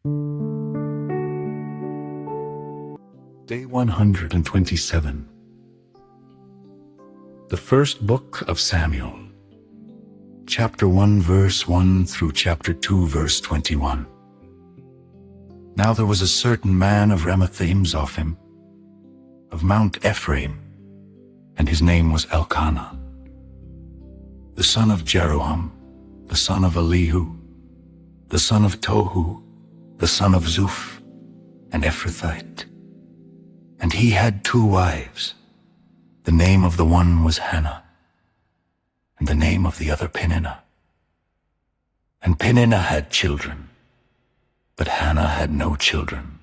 Day 127. The first book of Samuel, chapter 1 verse 1 through chapter 2 verse 21. Now there was a certain man of Ramathaim Zophim, of Mount Ephraim, and his name was Elkanah, the son of Jeroham, the son of Elihu, the son of Tohu, the son of Zuph, an Ephrathite. And he had 2 wives. The name of the one was Hannah, and the name of the other Peninnah. And Peninnah had children, but Hannah had no children.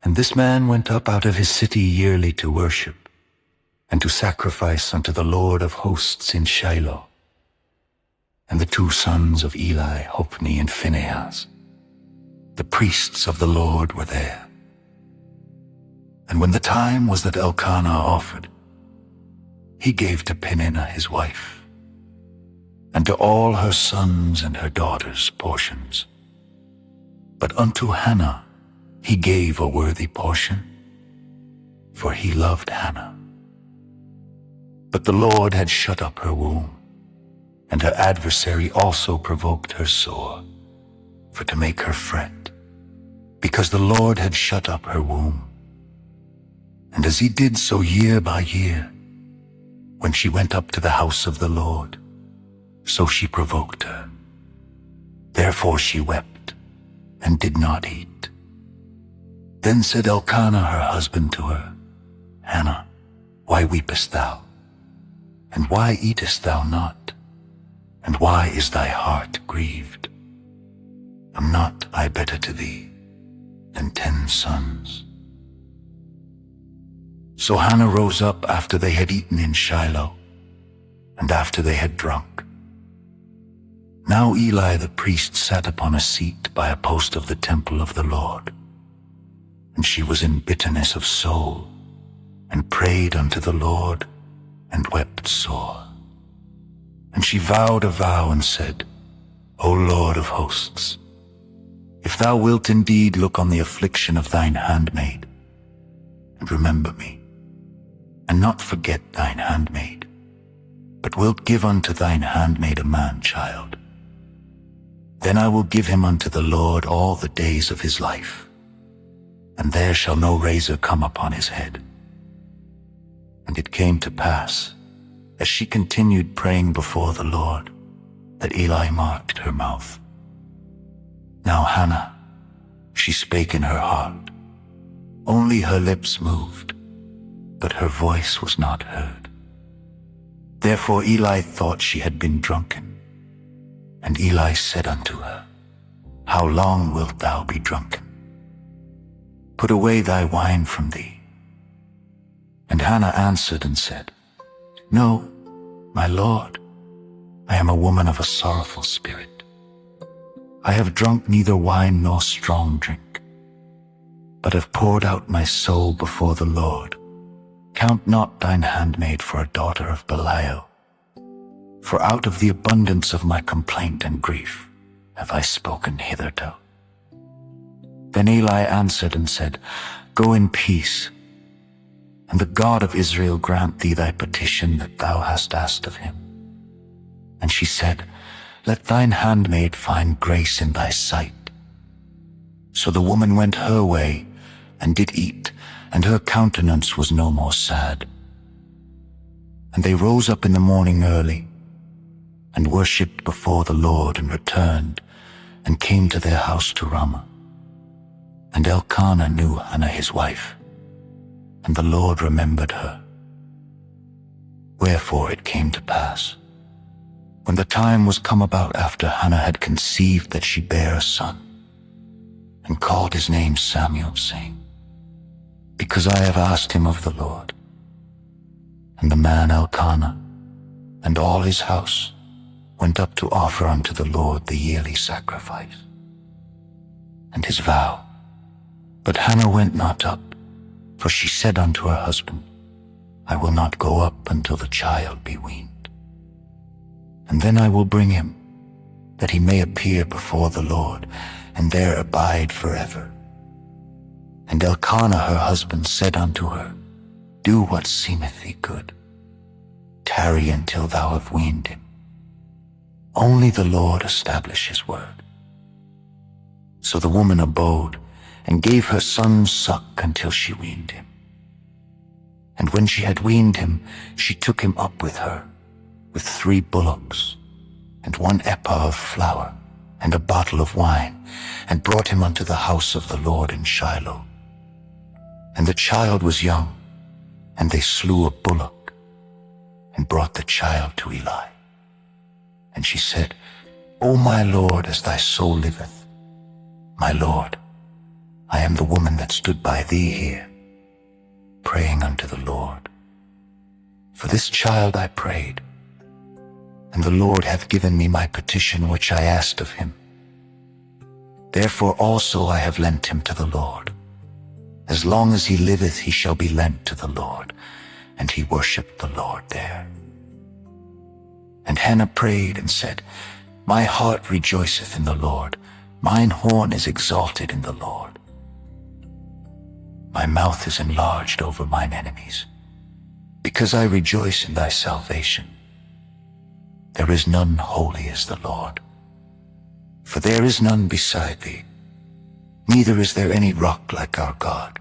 And this man went up out of his city yearly to worship, and to sacrifice unto the Lord of hosts in Shiloh. And the 2 sons of Eli, Hophni and Phinehas, the priests of the Lord, were there. And when the time was that Elkanah offered, he gave to Peninnah his wife, and to all her sons and her daughters portions. But unto Hannah he gave a worthy portion, for he loved Hannah. But the Lord had shut up her womb, and her adversary also provoked her sore, for to make her fret, because the Lord had shut up her womb. And as he did so year by year, when she went up to the house of the Lord, so she provoked her. Therefore she wept, and did not eat. Then said Elkanah her husband to her, Hannah, why weepest thou? And why eatest thou not? And why is thy heart grieved? Am not I better to thee than 10 sons? So Hannah rose up after they had eaten in Shiloh, and after they had drunk. Now Eli the priest sat upon a seat by a post of the temple of the Lord. And she was in bitterness of soul, and prayed unto the Lord, and wept sore. And she vowed a vow and said, O Lord of hosts, if thou wilt indeed look on the affliction of thine handmaid, and remember me, and not forget thine handmaid, but wilt give unto thine handmaid a man-child, then I will give him unto the Lord all the days of his life, and there shall no razor come upon his head. And it came to pass, as she continued praying before the Lord, that Eli marked her mouth. Now Hannah, she spake in her heart, only her lips moved, but her voice was not heard. Therefore Eli thought she had been drunken. And Eli said unto her, How long wilt thou be drunken? Put away thy wine from thee. And Hannah answered and said, No, my Lord, I am a woman of a sorrowful spirit. I have drunk neither wine nor strong drink, but have poured out my soul before the Lord. Count not thine handmaid for a daughter of Belial, for out of the abundance of my complaint and grief have I spoken hitherto. Then Eli answered and said, Go in peace, and the God of Israel grant thee thy petition that thou hast asked of him. And she said, Let thine handmaid find grace in thy sight. So the woman went her way, and did eat, and her countenance was no more sad. And they rose up in the morning early, and worshipped before the Lord, and returned, and came to their house to Ramah. And Elkanah knew Hannah his wife, and the Lord remembered her. Wherefore it came to pass, when the time was come about after Hannah had conceived, that she bare a son, and called his name Samuel, saying, Because I have asked him of the Lord. And the man Elkanah, and all his house, went up to offer unto the Lord the yearly sacrifice, and his vow. But Hannah went not up, for she said unto her husband, I will not go up until the child be weaned. And then I will bring him, that he may appear before the Lord, and there abide forever. And Elkanah her husband said unto her, Do what seemeth thee good. Tarry until thou have weaned him. Only the Lord establish his word. So the woman abode, and gave her son suck until she weaned him. And when she had weaned him, she took him up with her, with 3 bullocks, and 1 ephah of flour, and a bottle of wine, and brought him unto the house of the Lord in Shiloh. And the child was young, and they slew a bullock, and brought the child to Eli. And she said, O my Lord, as thy soul liveth, my Lord, I am the woman that stood by thee here, praying unto the Lord. For this child I prayed, and the Lord hath given me my petition which I asked of him. Therefore also I have lent him to the Lord. As long as he liveth he shall be lent to the Lord. And he worshipped the Lord there. And Hannah prayed and said, My heart rejoiceth in the Lord, mine horn is exalted in the Lord. My mouth is enlarged over mine enemies, because I rejoice in thy salvation. There is none holy as the Lord, for there is none beside thee, neither is there any rock like our God.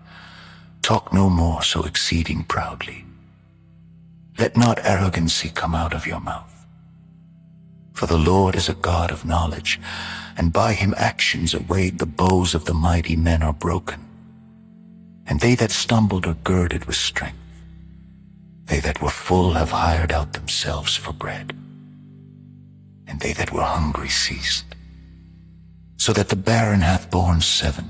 Talk no more so exceeding proudly. Let not arrogancy come out of your mouth. For the Lord is a God of knowledge, and by him actions are weighed. The bows of the mighty men are broken, and they that stumbled are girded with strength. They that were full have hired out themselves for bread, and they that were hungry ceased. So that the barren hath borne 7,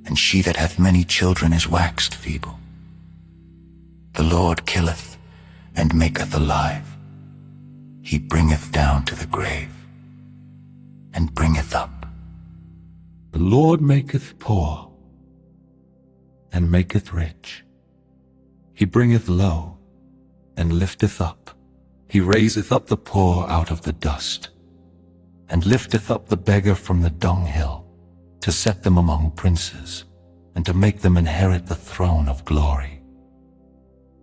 and she that hath many children is waxed feeble. The Lord killeth and maketh alive. He bringeth down to the grave, and bringeth up. The Lord maketh poor, and maketh rich. He bringeth low, and lifteth up. He raiseth up the poor out of the dust, and lifteth up the beggar from the dunghill, to set them among princes, and to make them inherit the throne of glory.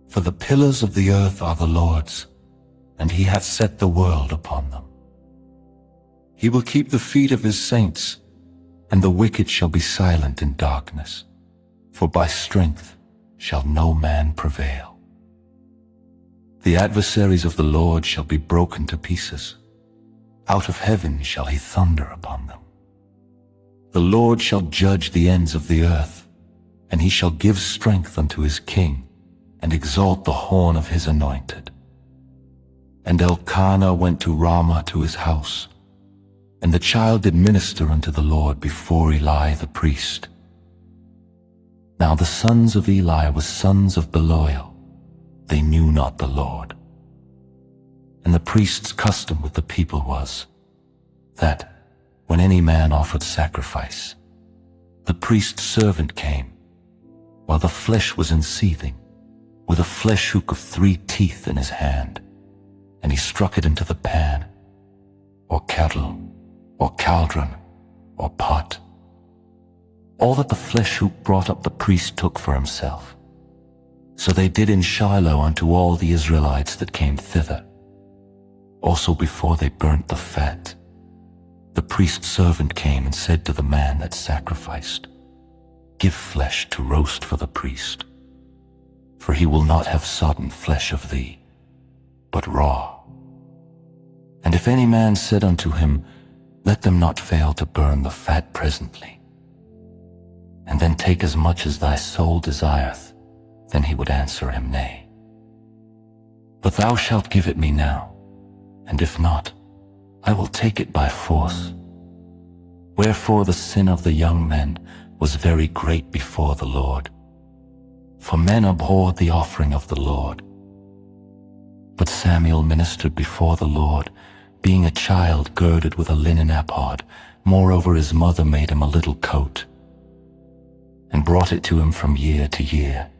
For the pillars of the earth are the Lord's, and he hath set the world upon them. He will keep the feet of his saints, and the wicked shall be silent in darkness, for by strength shall no man prevail. The adversaries of the Lord shall be broken to pieces. Out of heaven shall he thunder upon them. The Lord shall judge the ends of the earth, and he shall give strength unto his king, and exalt the horn of his anointed. And Elkanah went to Ramah to his house, and the child did minister unto the Lord before Eli the priest. Now the sons of Eli were sons of Belial. They knew not the Lord. And the priest's custom with the people was, that, when any man offered sacrifice, the priest's servant came, while the flesh was in seething, with a flesh hook of 3 teeth in his hand, and he struck it into the pan, or kettle, or cauldron, or pot. All that the flesh hook brought up the priest took for himself. So they did in Shiloh unto all the Israelites that came thither. Also before they burnt the fat, the priest's servant came and said to the man that sacrificed, Give flesh to roast for the priest, for he will not have sodden flesh of thee, but raw. And if any man said unto him, Let them not fail to burn the fat presently, and then take as much as thy soul desireth, then he would answer him, Nay. But thou shalt give it me now, and if not, I will take it by force. Wherefore the sin of the young men was very great before the Lord, for men abhorred the offering of the Lord. But Samuel ministered before the Lord, being a child girded with a linen ephod. Moreover his mother made him a little coat, and brought it to him from year to year,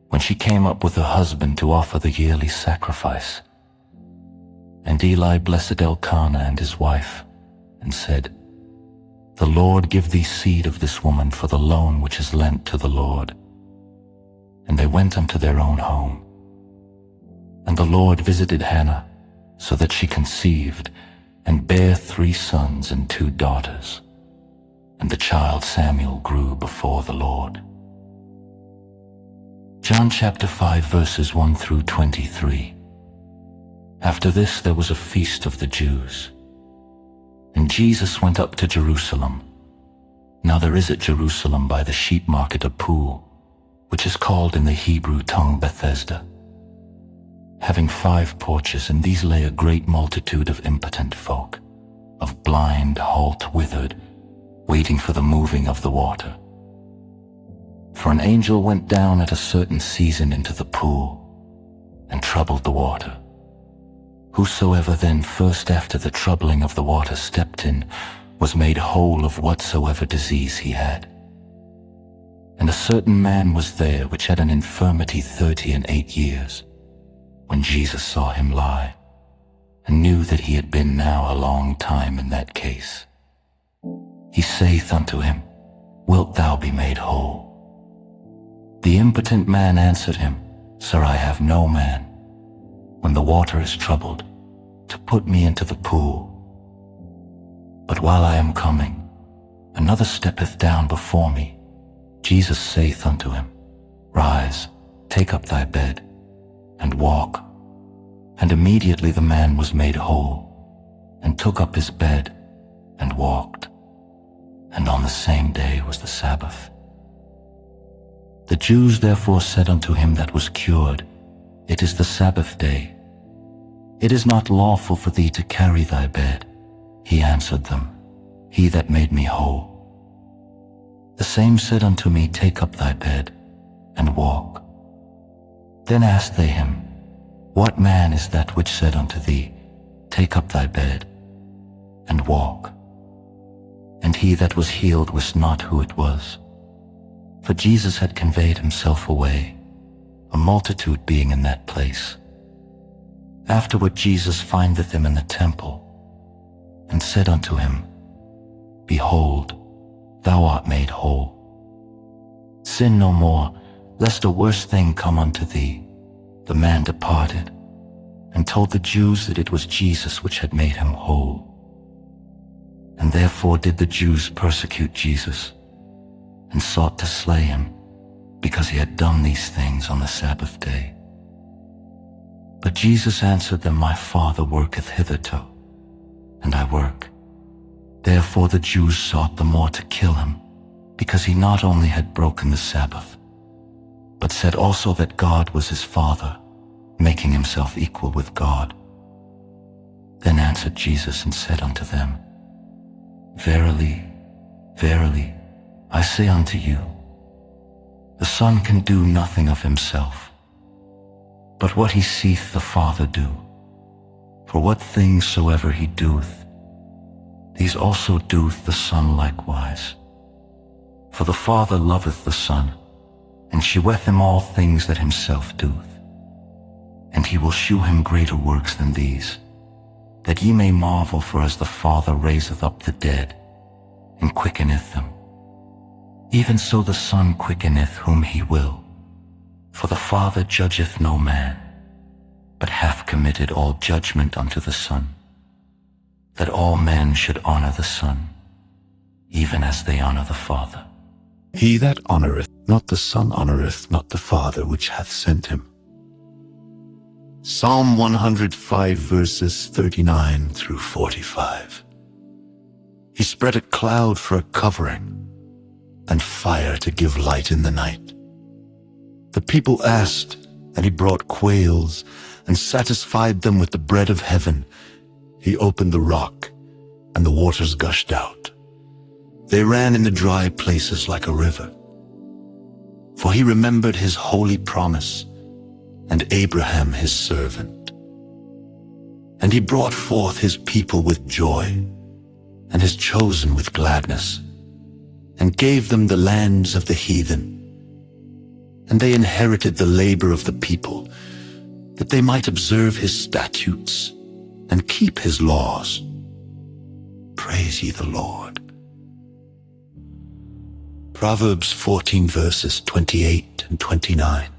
when she came up with her husband to offer the yearly sacrifice. And Eli blessed Elkanah and his wife, and said, "The Lord give thee seed of this woman for the loan which is lent to the Lord." And they went unto their own home. And the Lord visited Hannah, so that she conceived, and bare 3 sons and 2 daughters. And the child Samuel grew before the Lord. John chapter 5 verses 1 through 23. After this there was a feast of the Jews. And Jesus went up to Jerusalem. Now there is at Jerusalem by the sheep market a pool, which is called in the Hebrew tongue Bethesda, having 5 porches, and these lay a great multitude of impotent folk, of blind, halt, withered, waiting for the moving of the water. For an angel went down at a certain season into the pool, and troubled the water. Whosoever then first after the troubling of the water stepped in, was made whole of whatsoever disease he had. And a certain man was there which had an infirmity 38 years. When Jesus saw him lie, and knew that he had been now a long time in that case, he saith unto him, "Wilt thou be made whole?" The impotent man answered him, "Sir, I have no man, when the water is troubled, to put me into the pool. But while I am coming, another steppeth down before me." Jesus saith unto him, "Rise, take up thy bed, and walk." And immediately the man was made whole, and took up his bed, and walked. And on the same day was the Sabbath. The Jews therefore said unto him that was cured, "It is the Sabbath day. It is not lawful for thee to carry thy bed." He answered them, "He that made me whole. The same said unto me, Take up thy bed, and walk." Then asked they him, "What man is that which said unto thee, Take up thy bed, and walk?" And he that was healed wist not who it was, for Jesus had conveyed himself away, a multitude being in that place. Afterward Jesus findeth him in the temple, and said unto him, "Behold, thou art made whole. Sin no more, lest a worse thing come unto thee." The man departed, and told the Jews that it was Jesus which had made him whole. And therefore did the Jews persecute Jesus, and sought to slay him, because he had done these things on the Sabbath day. But Jesus answered them, "My Father worketh hitherto, and I work." Therefore the Jews sought the more to kill him, because he not only had broken the Sabbath, but said also that God was his Father, making himself equal with God. Then answered Jesus and said unto them, "Verily, verily, I say unto you, the Son can do nothing of himself, but what he seeth the Father do. For what things soever he doeth, these also doeth the Son likewise. For the Father loveth the Son, and sheweth him all things that himself doeth. And he will shew him greater works than these, that ye may marvel. For as the Father raiseth up the dead, and quickeneth them, even so the Son quickeneth whom he will. For the Father judgeth no man, but hath committed all judgment unto the Son, that all men should honor the Son, even as they honor the Father. He that honoureth not the Son honoureth not the Father which hath sent him. Psalm 105 verses 39 through 45. He spread a cloud for a covering, and fire to give light in the night. The people asked, and he brought quails, and satisfied them with the bread of heaven. He opened the rock, and the waters gushed out. They ran in the dry places like a river. For he remembered his holy promise, and Abraham his servant. And he brought forth his people with joy, and his chosen with gladness, and gave them the lands of the heathen. And they inherited the labor of the people, that they might observe his statutes, and keep his laws. praise ye the Lord. Proverbs 14 verses 28 and 29.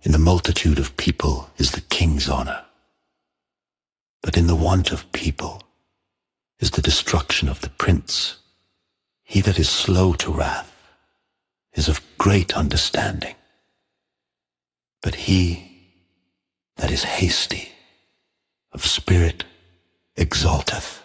In the multitude of people is the king's honor, but in the want of people is the destruction of the prince. He that is slow to wrath is of great understanding, but he that is hasty of spirit exalteth.